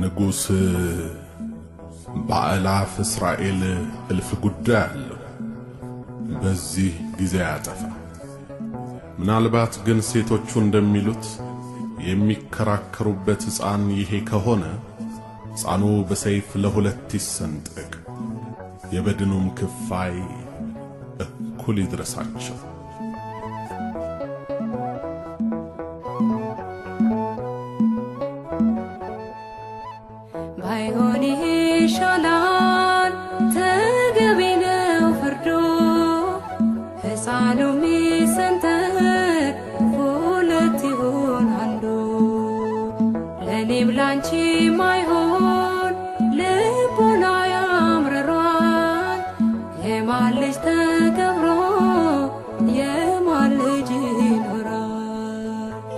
ንጉሥ በአላፍ እስራኤል እልፍ ጉዳይ አለው በዚህ ጊዜ ያጠፋ። ምናልባት ግን ሴቶቹ እንደሚሉት የሚከራከሩበት ሕፃን ይሄ ከሆነ ሕፃኑ በሰይፍ ለሁለት ይሰንጠቅ፣ የበድኑም ክፋይ እኩል ይድረሳቸው። ባይሆን ይሻላል ተገቢ ነው ፍርዱ፣ ሕፃኑም ይሰንጠቅ ሁለት ይሁን አንዱ። ለእኔም ላንቺም አይሆን ልቦና ያምርሯል፣ የማን ልጅ ተከብሮ የማን ልጅ ይኖራል?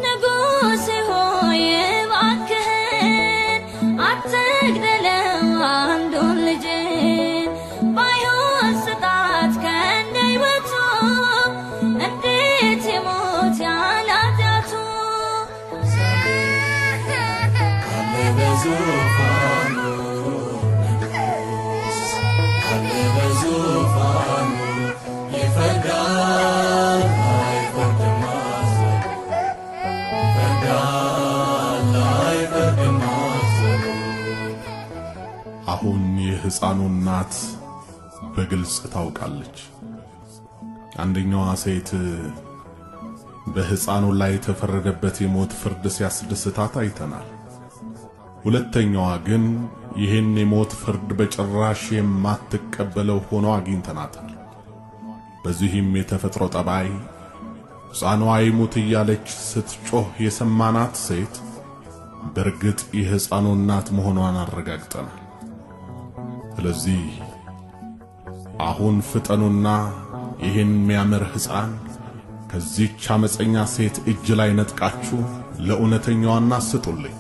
ንጉሥ ሆይ እባክህን አትግደለው አንዱን ልጅን፣ ባይሆን ስጣት ከእንደ ሕይወቱ፣ እንዴት ይሞት ያለ ኃጢአቱ? ካለ በዙፋኑ ንጉሥ ካለ በዙፋኑ ይፈርዳል አይፈርድም አዘኑ፣ ይፈርዳል አይፈርድም አዘኑ። አሁን የሕፃኑ እናት በግልጽ ታውቃለች። አንደኛዋ ሴት በሕፃኑ ላይ የተፈረደበት የሞት ፍርድ ሲያስደስታት አይተናል። ሁለተኛዋ ግን ይህን የሞት ፍርድ በጭራሽ የማትቀበለው ሆኖ አግኝተናታል። በዚህም የተፈጥሮ ጠባይ ሕፃኗ ይሙት እያለች ስትጮህ የሰማናት ሴት በርግጥ የሕፃኑ እናት መሆኗን አረጋግጠናል። ስለዚህ አሁን ፍጠኑና ይህን የሚያምር ሕፃን ከዚህች አመፀኛ ሴት እጅ ላይ ነጥቃችሁ ለእውነተኛዋና ስጡልኝ።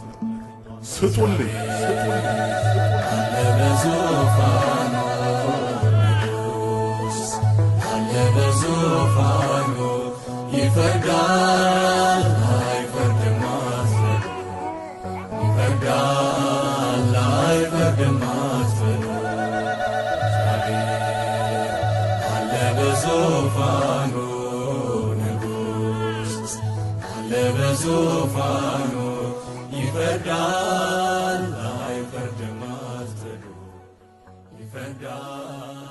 ካለ በዙፋኑ ንጉሥ ካለ በዙፋኑ ይፈርዳል አይፈርድም አዘኑ፣ ይፈርዳል አይፈርድም አዘኑ። ካለ በዙፋኑ ንጉሥ ካለ በዙፋኑ ይፈርዳል አይፈርድም አዘኑ፣ ይፈርዳል